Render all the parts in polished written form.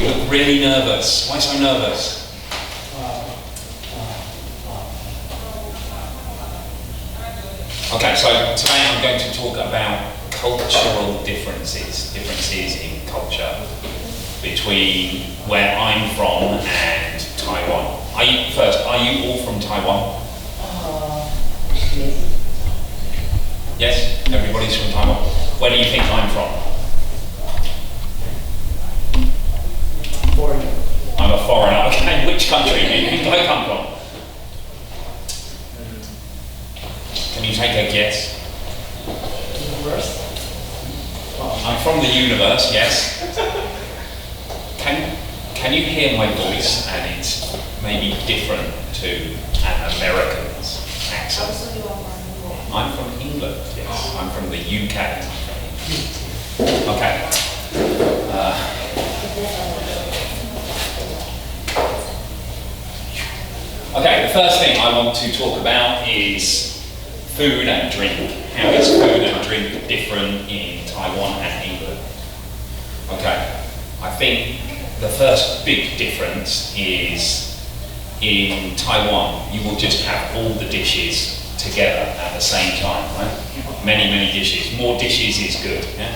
You look really nervous. Why so nervous? Okay, so today I'm going to talk about cultural differences in culture between where I'm from and Taiwan. Are you all from Taiwan? Yes, everybody's from Taiwan. Where do you think I'm from? Foreigner. I'm a foreigner. Okay, which country do you think I come from? Can you take a guess? Universe. I'm from the universe, yes. Can you hear my voice and it's maybe different to an American's accent? I'm from England, yes. I'm from the UK. Okay. Okay, the first thing I want to talk about is food and drink. How is food and drink different in Taiwan and England? Okay, I think the first big difference is in Taiwan, you will just have all the dishes together at the same time, right? Many dishes. More dishes is good, yeah?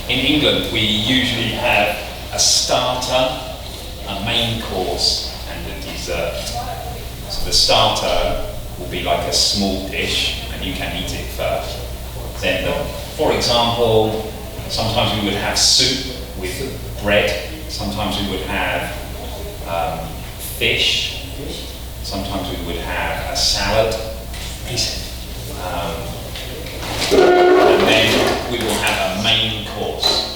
In England, we usually have a starter, a main course, and a dessert. So the starter will be like a small dish, and you can eat it first. Then, for example, sometimes we would have soup with bread. Sometimes we would have fish. Sometimes we would have a salad. And then we will have a main course.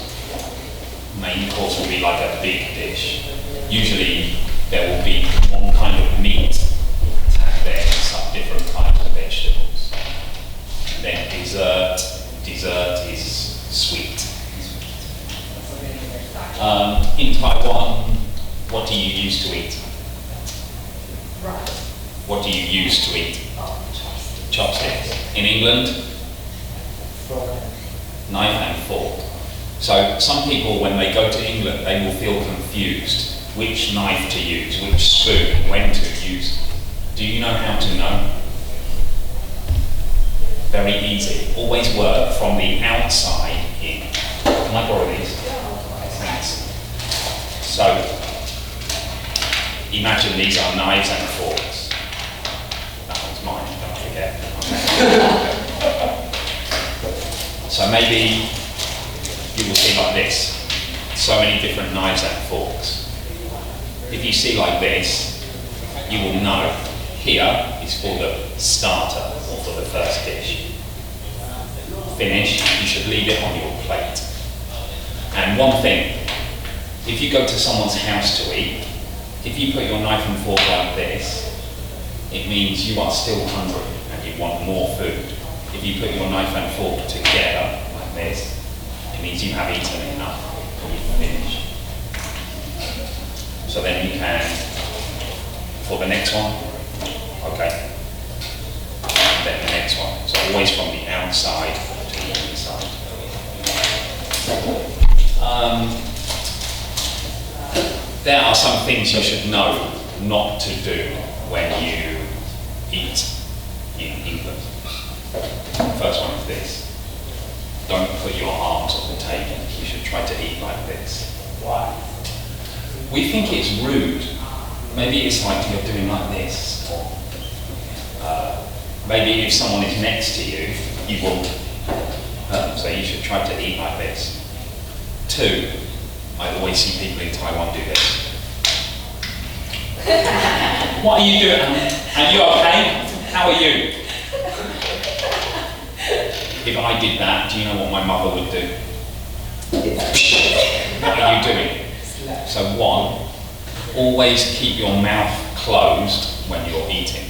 Main course will be like a big dish. Usually there will be one kind of meat and then some different kinds of vegetables. And then dessert is sweet. In Taiwan, what do you use to eat? What do you use to eat? Chopsticks. In England? Knife and fork. So some people, when they go to England, they will feel confused. Which knife to use, which spoon, when to use. Do you know how to know? Very easy. Always work from the outside in. Can I borrow these? Thanks. So, imagine these are knives and forks. That one's mine, don't forget. So maybe you will see like this. So many different knives and forks. If you see like this, you will know here is for the starter or for the first dish. Finish, you should leave it on your plate. And one thing, if you go to someone's house to eat, if you put your knife and fork like this, it means you are still hungry and you want more food. If you put your knife and fork together like this, it means you have eaten enough and you finish. So then you can, for the next one, okay, and then the next one. So always from the outside to the inside. There are some things you should know not to do when you eat in England. First one is this. Don't put your arms on the table. You should try to eat like this. Why? We think it's rude. Maybe it's like you're doing like this. Or maybe if someone is next to you, you won't. So you should try to eat like this. 2, I always see people in Taiwan do this. What are you doing? Are you okay? How are you? If I did that, do you know what my mother would do? What are you doing? So 1, always keep your mouth closed when you're eating.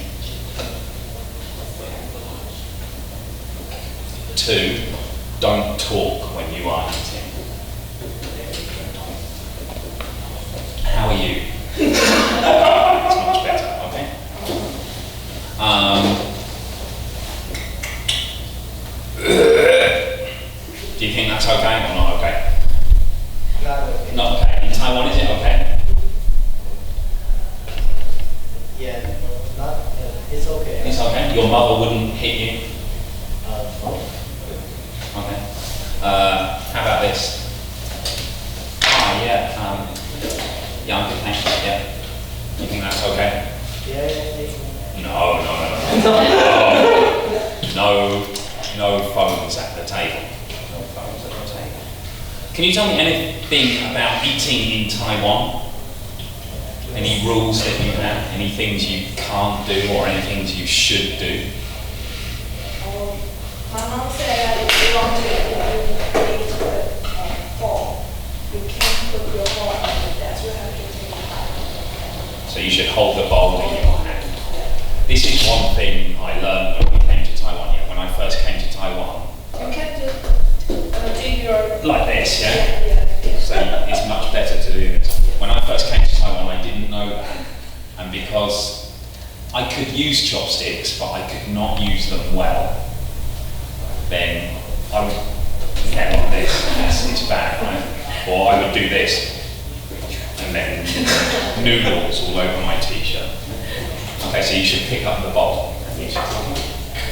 2, don't talk when you are eating. How are you? It's much better, okay? Do you think that's okay or not okay? Not okay. Not okay. Your mother wouldn't hit you? No. Okay. How about this? Yeah, I'm good, thanks. Yeah. You think that's okay? Yeah. No phones at the table. No phones at the table. Can you tell me anything about eating in Taiwan? Any rules that you have? Any things you can't do or any things you should do? My mom said if you want to eat the fork, you can't put your fork on the desk. You have to take it out. So you should hold the bowl in your hand. This is one thing I learned when we came to Taiwan. Yeah, when I first came to Taiwan. You can do your Like this, yeah? Yeah. So it's much better to do this. When I first came to Taiwan, I didn't know that. And because I could use chopsticks, but I could not use them well, then I would get like this. It's bad, right? Or I would do this. And then noodles all over my t-shirt. Okay, so you should pick up the bowl.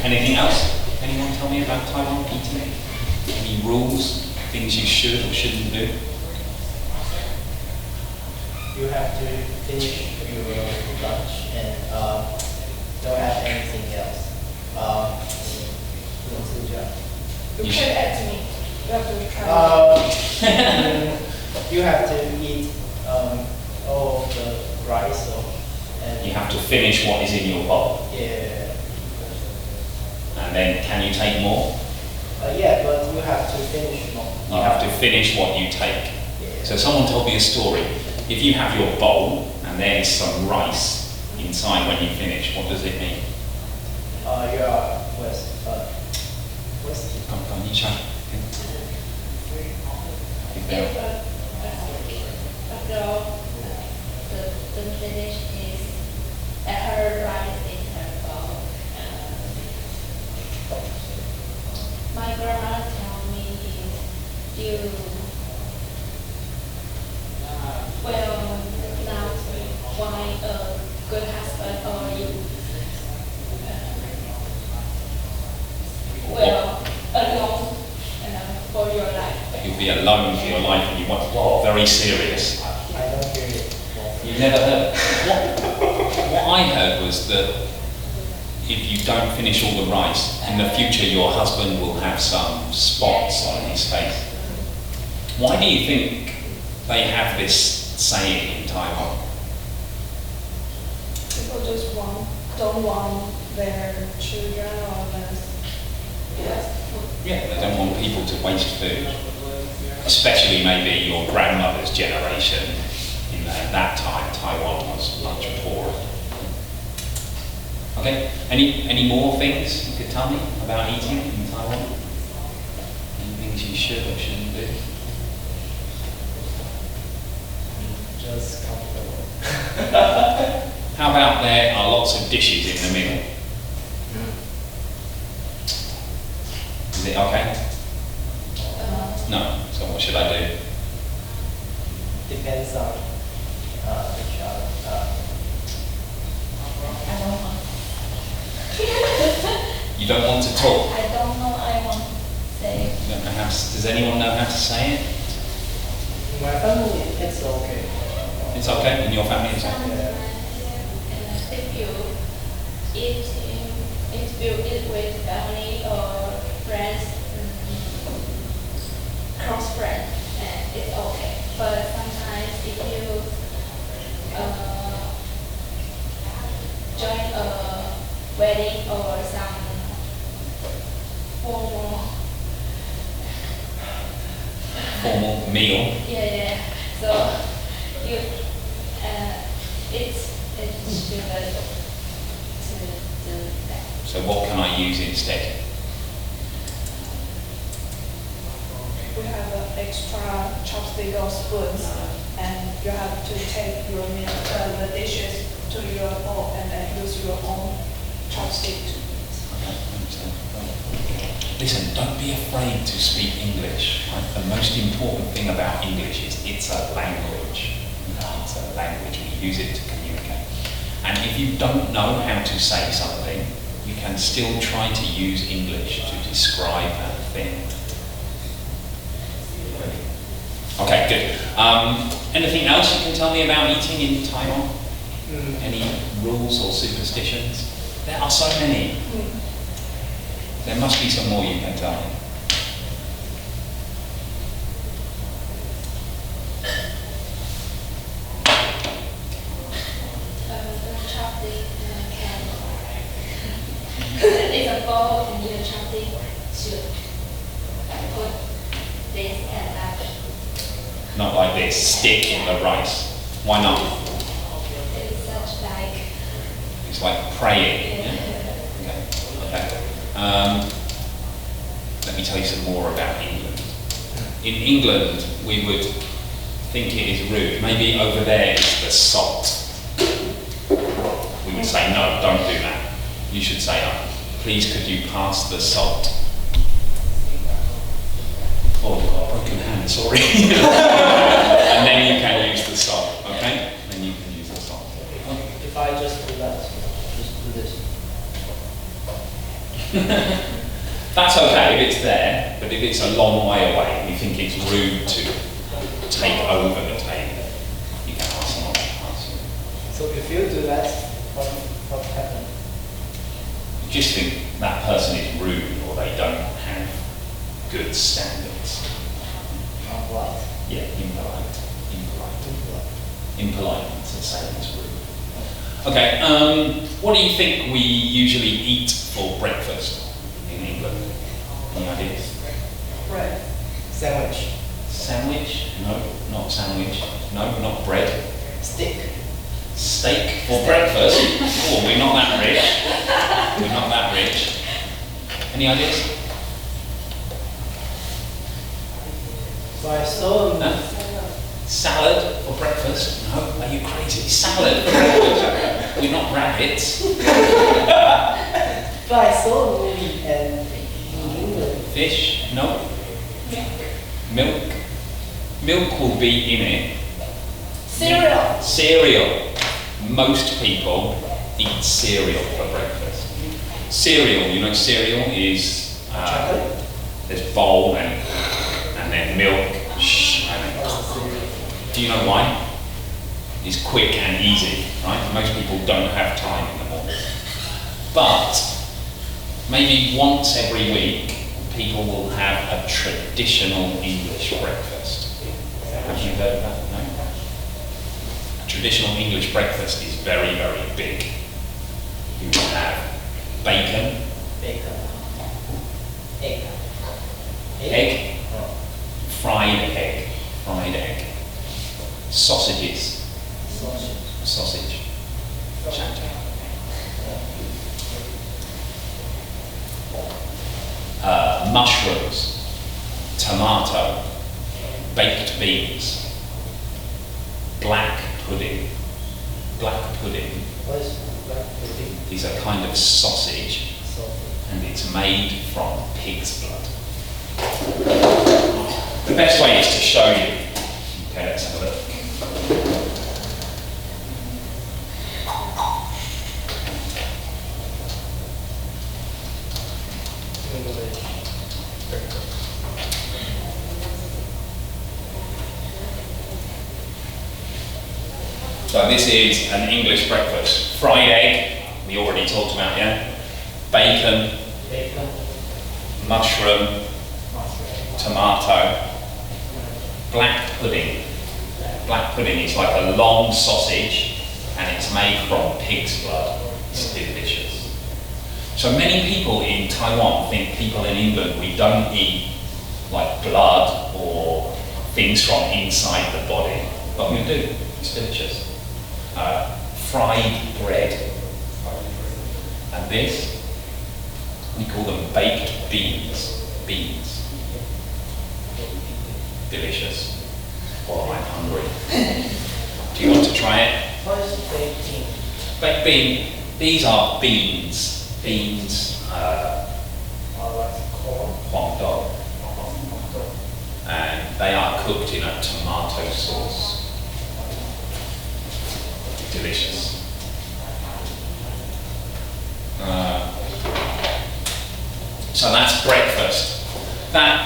Anything else? Anyone tell me about Taiwan eating? Any rules? Things you should or shouldn't do? You have to finish your lunch and don't have anything else. You can add to me. You have to try. You have to eat all the rice and You have to finish what is in your bowl. yeah. And then can you take more? Yeah, but you have to finish more. You have to finish what you take. Yeah. So someone told me a story. If you have your bowl and there's some rice inside when you finish, what does it mean? You are West. Come, you try. If there- After all, the finish is that her rice in her bowl. My grandma told me if you now find a good husband or you alone for your life. You'll be alone for your life and you want, whoa, very serious. I don't hear it. You've never heard? What I heard was that if you don't finish all the rice, in the future your husband will have some spots on his face. Why do you think they have this saying in Taiwan? People just don't want their children or their Yeah, they don't want people to waste food. Especially maybe your grandmother's generation. At that time, Taiwan was much poorer. Okay, any more things you could tell me about eating in Taiwan? Any things you should or shouldn't do? Just comfortable. How about there are lots of dishes in the middle? Is it okay? No. So what should I do? Depends on each other. I don't want. You don't want to talk. I don't know. I want to say. You don't know how to, does anyone know how to say it? My family, it's okay. It's okay in your family. It's okay. Sometimes, if you eat with family or friends, close friends, it's okay. But sometimes if you join a wedding or some Formal meal. yeah. So you it's good to do that. So what can I use instead? we have an extra chopstick or spoons, and you have to take your meal, the dishes to your bowl and then use your own chopstick to eat. Okay, understand. Listen, don't be afraid to speak English. Right? The most important thing about English is it's a language. It's a language. We use it to communicate. And if you don't know how to say something, you can still try to use English to describe that thing. Okay, good. Anything else you can tell me about eating in Taiwan? Any rules or superstitions? There are so many. There must be some more you can tell me. The chopstick can. It's a bowl and you chopstick should put this and that. Not like this, stick in the rice. Why not? It's such like. It's like praying. Yeah? Okay. Let me tell you some more about England. In England, we would think it is rude. Maybe over there it's the salt. We would say, no, don't do that. You should say, no. Please, could you pass the salt? Oh, broken hand, sorry. And then you can use the salt, okay? Then you can use the salt. If I just do that, just do this. That's okay if it's there, but if it's a long way away, we think it's rude to take over the table. You can ask someone to pass you. So if you do that, what happens? You just think that person is rude or they don't have good standards. What? Yeah, impolite. Impolite means the same as rude. Okay, what do you think we usually eat for breakfast in England? Any ideas? Bread. Sandwich. Sandwich? No, not sandwich. No, not bread. Steak. Steak for breakfast? Oh, we're not that rich. We're not that rich. Any ideas? So I saw Salad for breakfast? No, are you crazy? Salad for breakfast? We're not rabbits. But I saw a movie and in England. Fish? No. Milk? Milk will be in it. Cereal. Cereal. Most people eat cereal for breakfast. Cereal, you know, cereal is Chocolate? there's bowl and then milk. And then, do you know why? It's quick and easy, right? Most people don't have time in the morning. But maybe once every week, people will have a traditional English breakfast. Have you heard of that? No? A traditional English breakfast is very, very big. You will have bacon, Bacon. Egg. egg, Oh. fried egg, sausages, Sausage. champagne. Mushrooms, tomato, baked beans, black pudding. Black pudding What is black pudding? is a kind of sausage Sausage. and it's made from pig's blood. The best way is to show you. Okay, let's have a look. So this is an English breakfast. Fried egg, we already talked about, yeah? Bacon, Bacon. mushroom, tomato, black pudding. Black pudding is like a long sausage and it's made from pig's blood. It's delicious. So many people in Taiwan think people in England, we don't eat like blood or things from inside the body, but we do. It's delicious. Fried bread. And this, we call them baked beans. Beans. Delicious. Oh, I'm hungry. Do you want to try it? What is baking? Baked bean. These are beans. Beans. Like corn. Huang dog. And they are cooked in a tomato sauce. Delicious.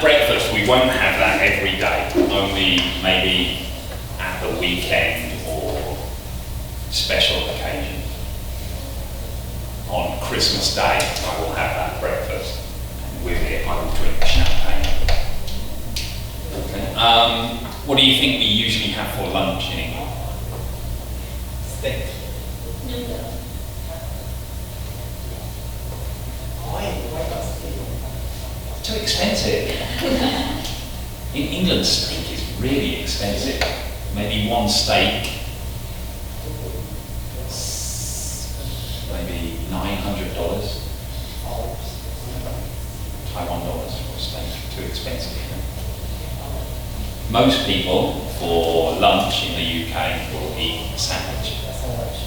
breakfast, we won't have that every day, only maybe at the weekend or special occasion. On Christmas Day, I will have that breakfast, and with it, I will drink champagne. Okay. What do you think we usually have for lunch in England? Steak. Noodle. Why not steak? Too expensive. In England, steak is really expensive. Maybe one steak, maybe $900. Taiwan dollars for a steak, too expensive. Most people for lunch in the UK will eat a sandwich. That's how much.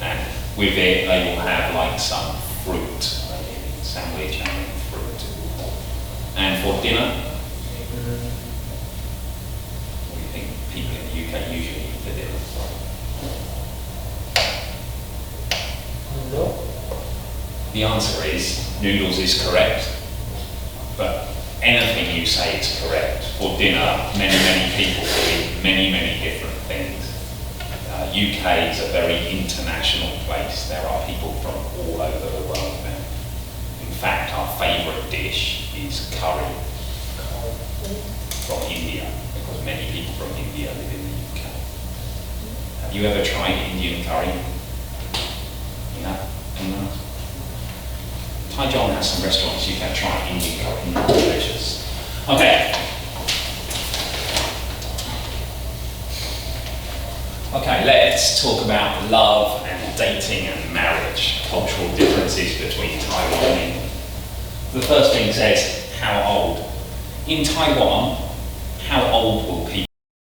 And with it, they will have like some fruit, sandwich and fruit. And for dinner, what do you think people in the UK usually eat for dinner? Noodle. The answer is noodles is correct, but anything you say is correct. For dinner, many people will eat many different things. UK is a very international place. There are people from all over the world there. In fact, our favourite dish is curry from India, because many people from India live in the UK. Have you ever tried Indian curry? You have? Anyone else? Taiwan has some restaurants you can try Indian curry. Delicious. Okay. Okay, let's talk about love and dating and marriage, cultural differences between Taiwan and England. The first thing says, how old? In Taiwan, how old will people